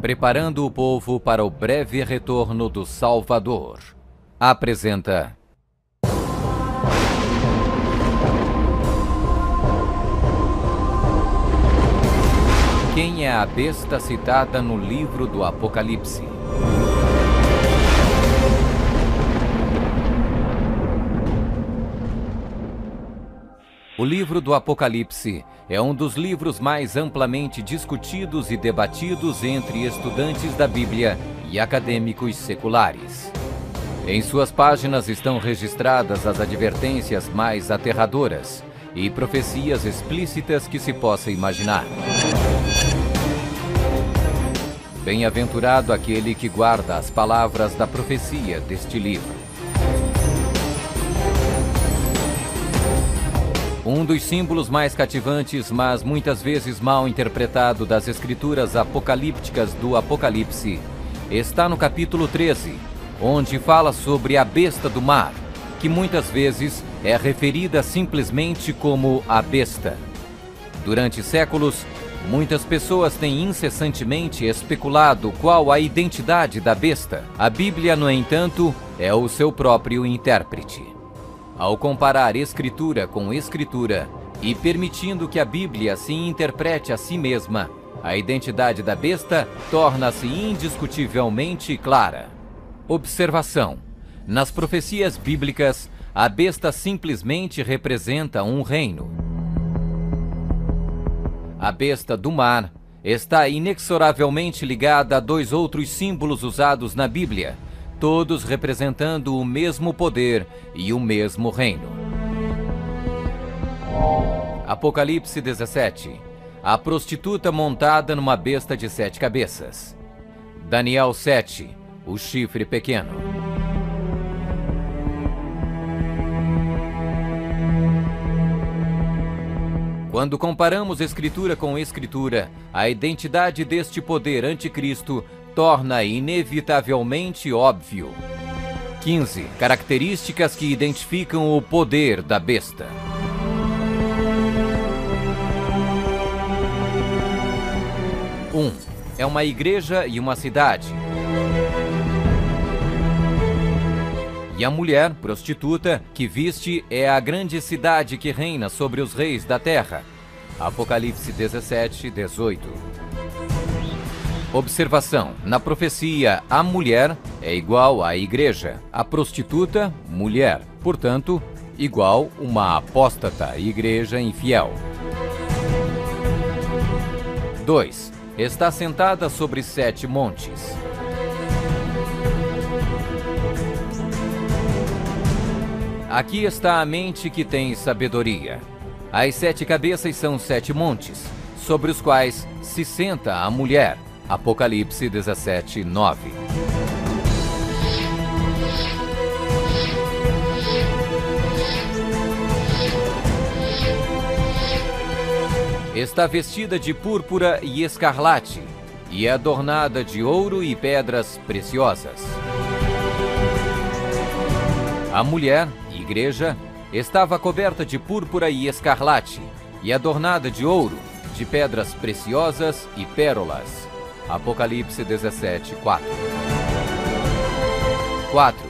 preparando o povo para o breve retorno do Salvador. Apresenta quem é a besta citada no livro do Apocalipse. O livro do Apocalipse é um dos livros mais amplamente discutidos e debatidos entre estudantes da Bíblia e acadêmicos seculares. Em suas páginas estão registradas as advertências mais aterradoras e profecias explícitas que se possa imaginar. Bem-aventurado aquele que guarda as palavras da profecia deste livro. Um dos símbolos mais cativantes, mas muitas vezes mal interpretado das escrituras apocalípticas do Apocalipse, está no capítulo 13, onde fala sobre a besta do mar, que muitas vezes é referida simplesmente como a besta. Durante séculos, muitas pessoas têm incessantemente especulado qual a identidade da besta. A Bíblia, no entanto, é o seu próprio intérprete. Ao comparar Escritura com Escritura e permitindo que a Bíblia se interprete a si mesma, a identidade da besta torna-se indiscutivelmente clara. Observação: nas profecias bíblicas, a besta simplesmente representa um reino. A besta do mar está inexoravelmente ligada a dois outros símbolos usados na Bíblia, todos representando o mesmo poder e o mesmo reino. Apocalipse 17. A prostituta montada numa besta de 7 cabeças. Daniel 7. O chifre pequeno. Quando comparamos Escritura com Escritura, a identidade deste poder anticristo torna inevitavelmente óbvio. 15. Características que identificam o poder da besta. 1. É uma igreja e uma cidade. E a mulher, prostituta, que viste é a grande cidade que reina sobre os reis da terra. Apocalipse 17, 18. Observação: na profecia, a mulher é igual à igreja, a prostituta, mulher, portanto, igual uma apóstata, igreja infiel. 2. Está sentada sobre 7 montes. Aqui está a mente que tem sabedoria. As 7 cabeças são 7 montes, sobre os quais se senta a mulher. Apocalipse 17, 9. Está vestida de púrpura e escarlate, e é adornada de ouro e pedras preciosas. A mulher, igreja, estava coberta de púrpura e escarlate, e adornada de ouro, de pedras preciosas e pérolas. Apocalipse 17, 4. 4.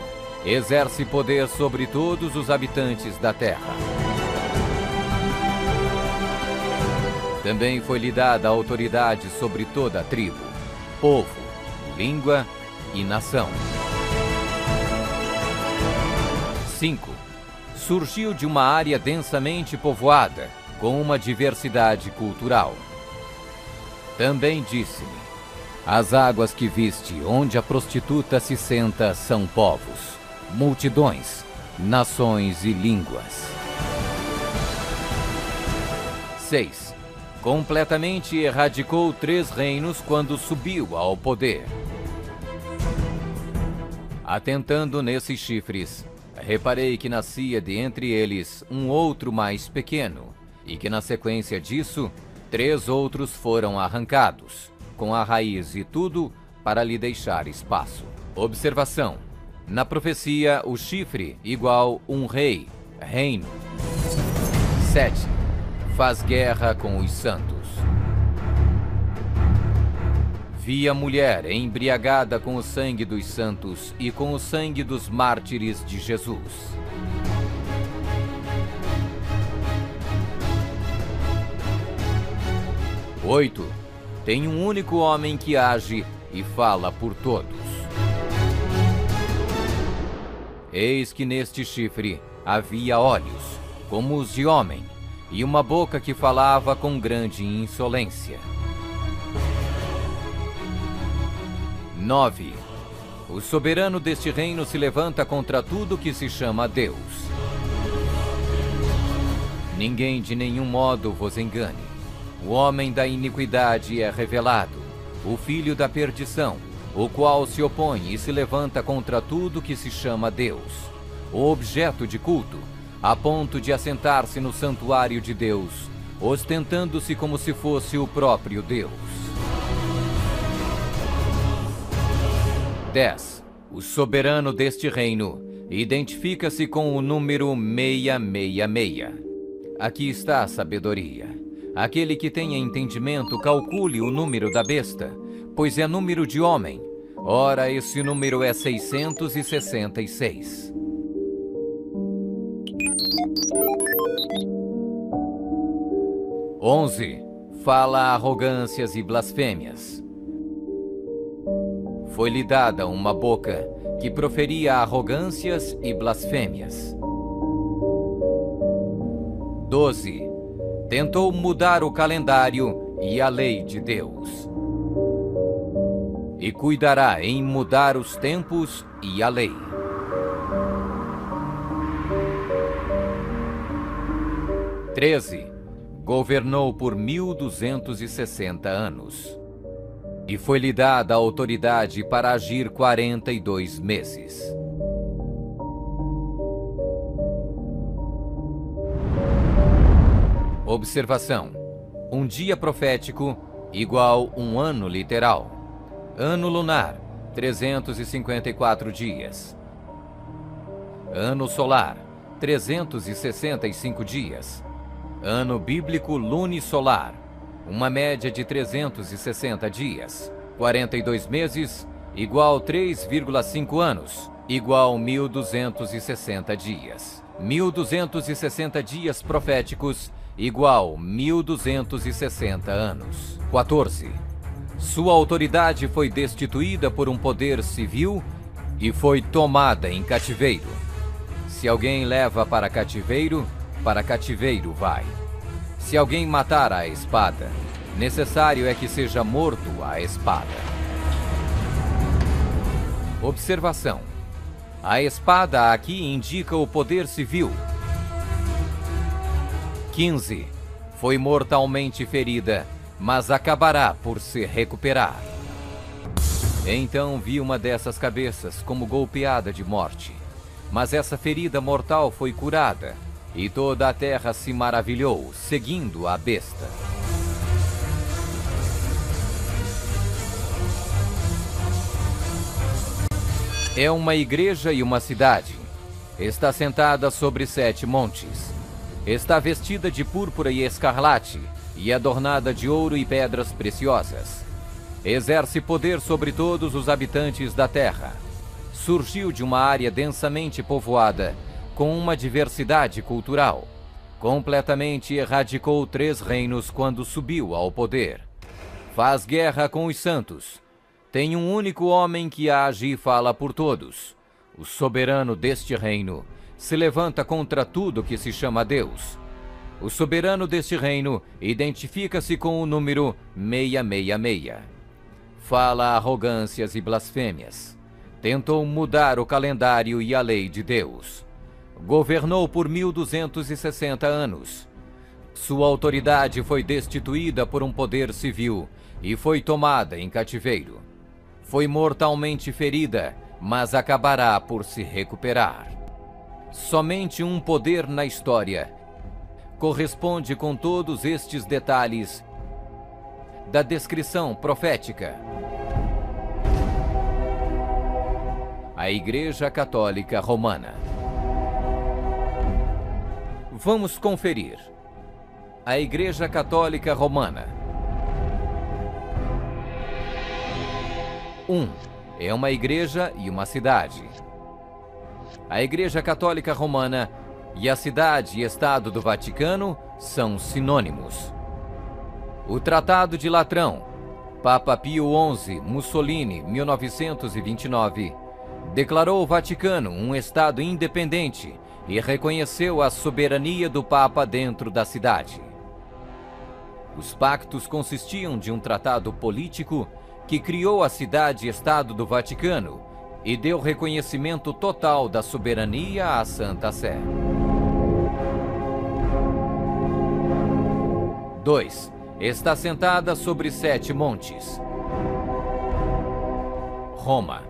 Exerce poder sobre todos os habitantes da terra. Também foi-lhe dada autoridade sobre toda a tribo, povo, língua e nação. 5. Surgiu de uma área densamente povoada, com uma diversidade cultural. Também disse-me: as águas que viste, onde a prostituta se senta, são povos, multidões, nações e línguas. 6. Completamente erradicou 3 reinos quando subiu ao poder. Atentando nesses chifres, reparei que nascia de entre eles um outro mais pequeno, e que na sequência disso, 3 outros foram arrancados, com a raiz e tudo, para lhe deixar espaço. Observação: na profecia, o chifre igual um rei, reino. 7. Faz guerra com os santos. Vi a mulher embriagada com o sangue dos santos e com o sangue dos mártires de Jesus. Oito. Tem um único homem que age e fala por todos. Eis que neste chifre havia olhos, como os de homem, e uma boca que falava com grande insolência. 9. O soberano deste reino se levanta contra tudo que se chama Deus. Ninguém de nenhum modo vos engane. O homem da iniquidade é revelado, o filho da perdição, o qual se opõe e se levanta contra tudo que se chama Deus, o objeto de culto, a ponto de assentar-se no santuário de Deus, ostentando-se como se fosse o próprio Deus. 10. O soberano deste reino identifica-se com o número 666. Aqui está a sabedoria. Aquele que tenha entendimento, calcule o número da besta, pois é número de homem. Ora, esse número é 666. 11. Fala arrogâncias e blasfêmias. Foi-lhe dada uma boca que proferia arrogâncias e blasfêmias. 12. Tentou mudar o calendário e a lei de Deus. E cuidará em mudar os tempos e a lei. 13. Governou por 1260 anos. E foi-lhe dada a autoridade para agir 42 meses. Observação: um dia profético igual um ano literal. Ano lunar, 354 dias. Ano solar, 365 dias. Ano bíblico lunisolar, uma média de 360 dias. 42 meses, igual 3,5 anos, igual 1260 dias. 1260 dias proféticos, igual 1260 anos. 14. Sua autoridade foi destituída por um poder civil e foi tomada em cativeiro. Se alguém leva para cativeiro vai. Se alguém matar à espada, necessário é que seja morto à espada. Observação: a espada aqui indica o poder civil. 15. Foi mortalmente ferida, mas acabará por se recuperar. Então vi uma dessas cabeças como golpeada de morte. Mas essa ferida mortal foi curada, e toda a terra se maravilhou, seguindo a besta. É uma igreja e uma cidade. Está sentada sobre 7 montes. Está vestida de púrpura e escarlate, e adornada de ouro e pedras preciosas. Exerce poder sobre todos os habitantes da terra. Surgiu de uma área densamente povoada, com uma diversidade cultural. Completamente erradicou 3 reinos quando subiu ao poder. Faz guerra com os santos. Tem um único homem que age e fala por todos. O soberano deste reino se levanta contra tudo que se chama Deus. O soberano deste reino identifica-se com o número 666. Fala arrogâncias e blasfêmias. Tentou mudar o calendário e a lei de Deus. Governou por 1260 anos. Sua autoridade foi destituída por um poder civil e foi tomada em cativeiro. Foi mortalmente ferida, mas acabará por se recuperar. Somente um poder na história corresponde com todos estes detalhes da descrição profética. A Igreja Católica Romana. Vamos conferir. A Igreja Católica Romana. 1. É uma igreja e uma cidade. A Igreja Católica Romana e a cidade e estado do Vaticano são sinônimos. O Tratado de Latrão, Papa Pio XI, Mussolini, 1929, declarou o Vaticano um estado independente e reconheceu a soberania do Papa dentro da cidade. Os pactos consistiam de um tratado político que criou a cidade-estado do Vaticano e deu reconhecimento total da soberania à Santa Sé. 2. Está sentada sobre 7 montes. Roma.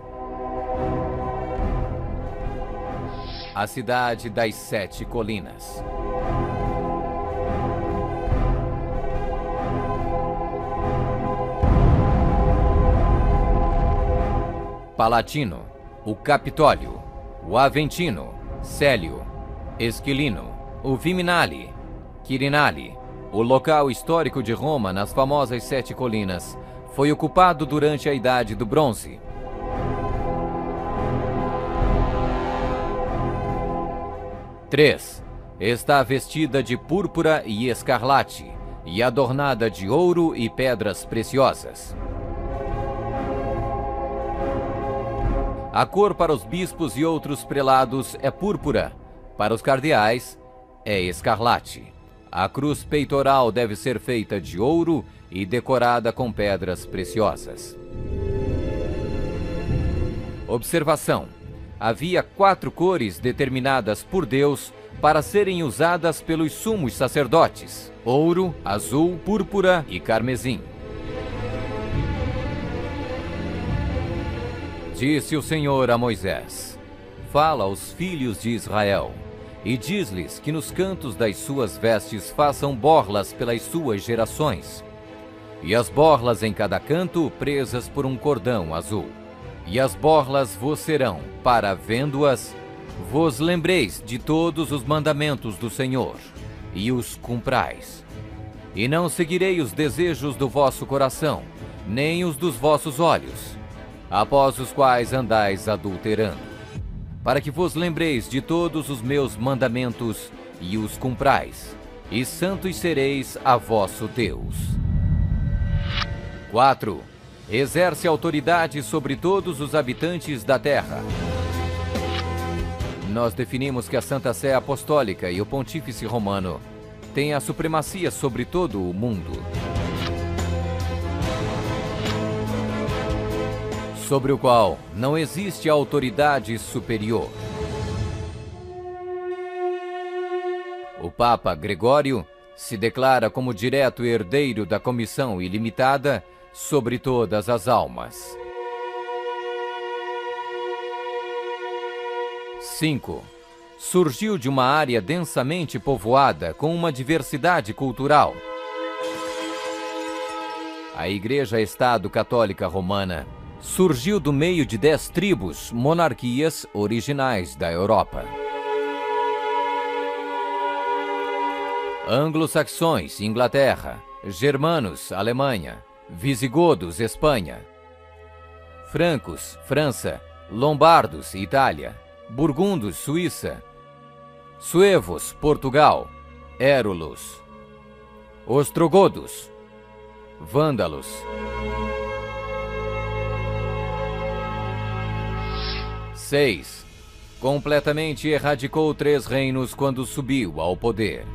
A cidade das 7 colinas. Palatino, o Capitólio, o Aventino, Célio, Esquilino, o Viminale, Quirinale. O local histórico de Roma nas famosas 7 colinas foi ocupado durante a Idade do Bronze. Está vestida de púrpura e escarlate e adornada de ouro e pedras preciosas. A cor para os bispos e outros prelados é púrpura, para os cardeais é escarlate. A cruz peitoral deve ser feita de ouro e decorada com pedras preciosas. Observação: havia 4 cores determinadas por Deus para serem usadas pelos sumos sacerdotes: ouro, azul, púrpura e carmesim. Disse o Senhor a Moisés: fala aos filhos de Israel e diz-lhes que nos cantos das suas vestes façam borlas pelas suas gerações, e as borlas em cada canto presas por um cordão azul. E as borlas vos serão, para vendo-as, vos lembreis de todos os mandamentos do Senhor, e os cumprais. E não seguirei os desejos do vosso coração, nem os dos vossos olhos, após os quais andais adulterando, para que vos lembreis de todos os meus mandamentos e os cumprais, e santos sereis a vosso Deus. 4. Exerce autoridade sobre todos os habitantes da terra. Nós definimos que a Santa Sé Apostólica e o Pontífice Romano têm a supremacia sobre todo o mundo, sobre o qual não existe autoridade superior. O Papa Gregório se declara como direto herdeiro da comissão ilimitada sobre todas as almas. 5. Surgiu de uma área densamente povoada com uma diversidade cultural. A Igreja-Estado Católica Romana surgiu do meio de 10 tribos, monarquias originais da Europa. Anglo-saxões, Inglaterra; germanos, Alemanha; visigodos, Espanha; francos, França; lombardos, Itália; burgundos, Suíça; suevos, Portugal; érulos; ostrogodos; vândalos; completamente erradicou 3 reinos quando subiu ao poder.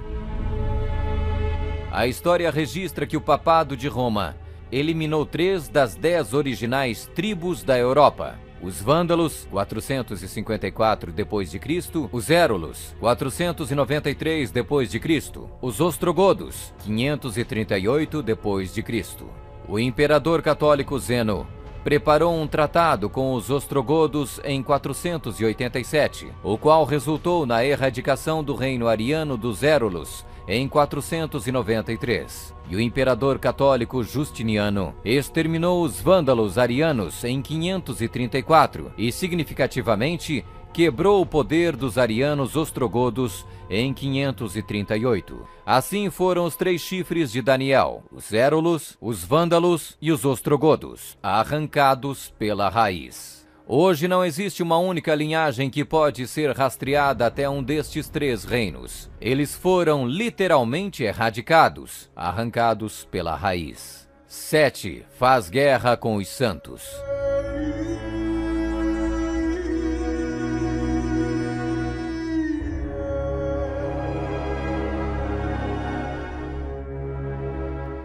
A história registra que o Papado de Roma eliminou 3 das 10 originais tribos da Europa: os vândalos, 454 d.C., os érulos, 493 d.C., os ostrogodos, 538 d.C. O imperador católico Zeno preparou um tratado com os ostrogodos em 487, o qual resultou na erradicação do reino ariano dos érulos em 493. E o imperador católico Justiniano exterminou os vândalos arianos em 534 e, significativamente, quebrou o poder dos arianos ostrogodos em 538. Assim foram os 3 chifres de Daniel, os Érulos, os Vândalos e os ostrogodos, arrancados pela raiz. Hoje não existe uma única linhagem que pode ser rastreada até um destes 3 reinos. Eles foram literalmente erradicados, arrancados pela raiz. 7. Faz guerra com os santos.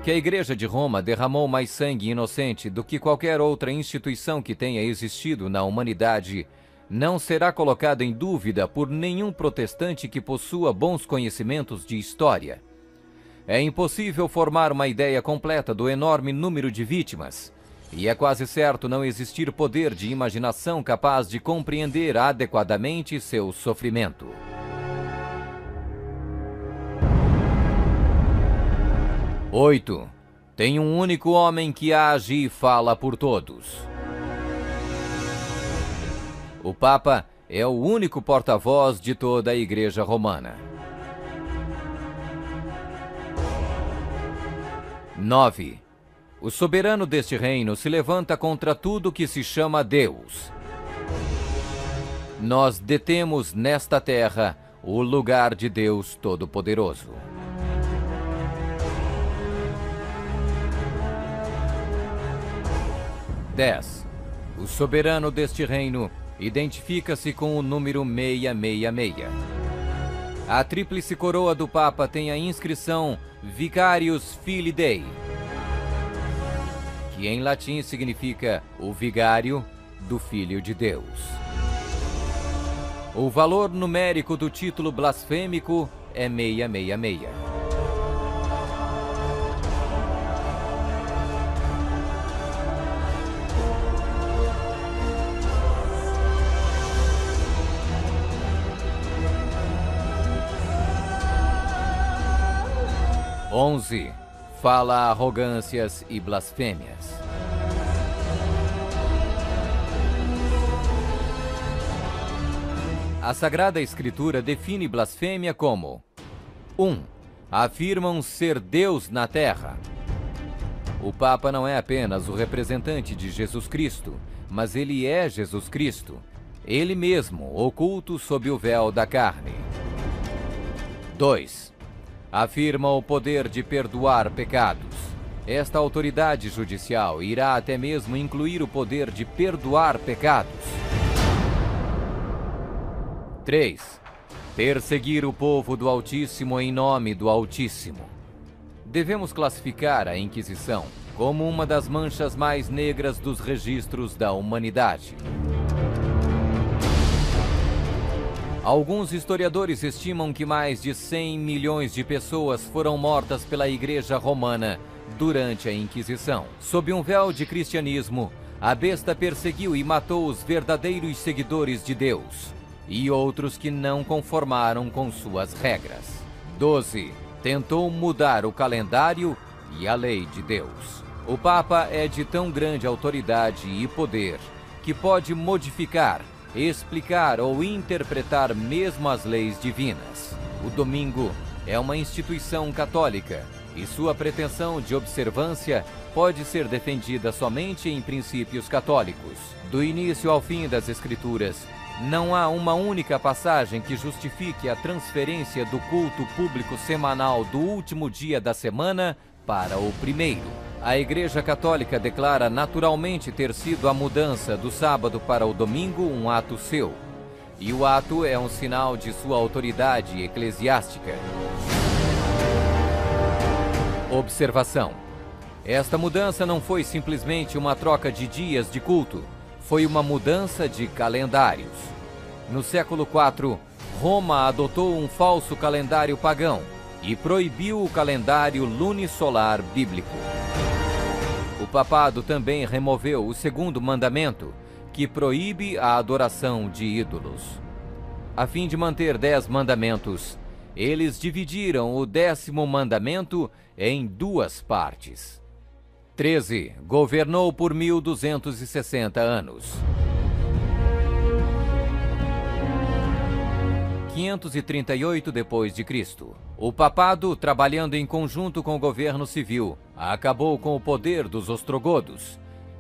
Que a Igreja de Roma derramou mais sangue inocente do que qualquer outra instituição que tenha existido na humanidade não será colocada em dúvida por nenhum protestante que possua bons conhecimentos de história. É impossível formar uma ideia completa do enorme número de vítimas, e é quase certo não existir poder de imaginação capaz de compreender adequadamente seu sofrimento. 8. Tem um único homem que age e fala por todos. O Papa é o único porta-voz de toda a Igreja Romana. 9. O soberano deste reino se levanta contra tudo que se chama Deus. Nós detemos nesta terra o lugar de Deus Todo-Poderoso. 10. O soberano deste reino identifica-se com o número 666. A tríplice coroa do Papa tem a inscrição Vicarius Filii Dei, que em latim significa o vigário do Filho de Deus. O valor numérico do título blasfêmico é 666. 11. Fala arrogâncias e blasfêmias. A Sagrada Escritura define blasfêmia como 1. Afirmam ser Deus na terra. O Papa não é apenas o representante de Jesus Cristo, mas ele é Jesus Cristo, ele mesmo oculto sob o véu da carne. 2. Afirma o poder de perdoar pecados. Esta autoridade judicial irá até mesmo incluir o poder de perdoar pecados. 3. Perseguir o povo do Altíssimo em nome do Altíssimo. Devemos classificar a Inquisição como uma das manchas mais negras dos registros da humanidade. Alguns historiadores estimam que mais de 100 milhões de pessoas foram mortas pela Igreja Romana durante a Inquisição. Sob um véu de cristianismo, a besta perseguiu e matou os verdadeiros seguidores de Deus e outros que não conformaram com suas regras. 12. Tentou mudar o calendário e a lei de Deus. O Papa é de tão grande autoridade e poder que pode modificar, explicar ou interpretar mesmo as leis divinas. O domingo é uma instituição católica e sua pretensão de observância pode ser defendida somente em princípios católicos. Do início ao fim das Escrituras, não há uma única passagem que justifique a transferência do culto público semanal do último dia da semana para o primeiro. A Igreja Católica declara naturalmente ter sido a mudança do sábado para o domingo um ato seu, e o ato é um sinal de sua autoridade eclesiástica. Observação: esta mudança não foi simplesmente uma troca de dias de culto, foi uma mudança de calendários. No século IV, Roma adotou um falso calendário pagão e proibiu o calendário lunisolar bíblico. O papado também removeu o segundo mandamento, que proíbe a adoração de ídolos. A fim de manter 10 mandamentos, eles dividiram o 10º mandamento em 2 partes. 13. Governou por 1260 anos. 538 d.C., o papado, trabalhando em conjunto com o governo civil, acabou com o poder dos ostrogodos,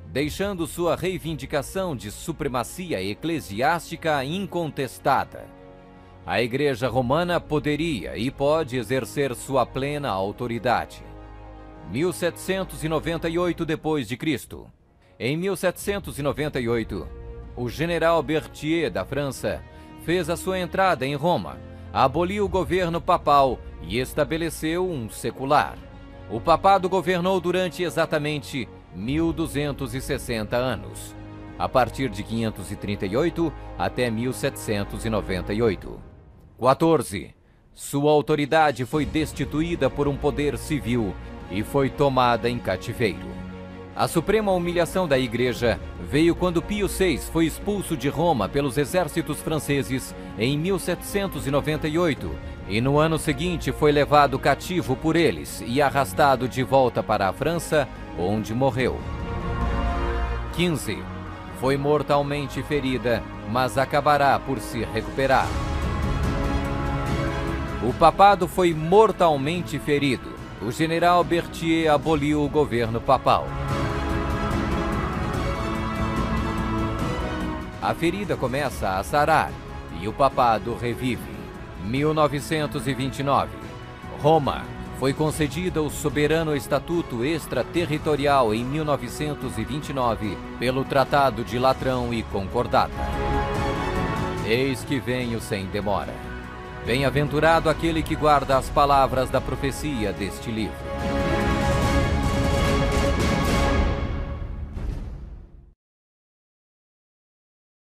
deixando sua reivindicação de supremacia eclesiástica incontestada. A Igreja Romana poderia e pode exercer sua plena autoridade. 1798 d.C. Em 1798, o general Berthier da França fez a sua entrada em Roma, aboliu o governo papal e estabeleceu um secular. O papado governou durante exatamente 1260 anos, a partir de 538 até 1798. 14. Sua autoridade foi destituída por um poder civil e foi tomada em cativeiro. A suprema humilhação da Igreja veio quando Pio VI foi expulso de Roma pelos exércitos franceses em 1798 e no ano seguinte foi levado cativo por eles e arrastado de volta para a França, onde morreu. 15. Foi mortalmente ferida, mas acabará por se recuperar. O papado foi mortalmente ferido. O general Berthier aboliu o governo papal. A ferida começa a sarar e o papado revive. 1929. Roma foi concedida o soberano estatuto extraterritorial em 1929 pelo Tratado de Latrão e Concordata. Eis que venho sem demora. Bem-aventurado aquele que guarda as palavras da profecia deste livro.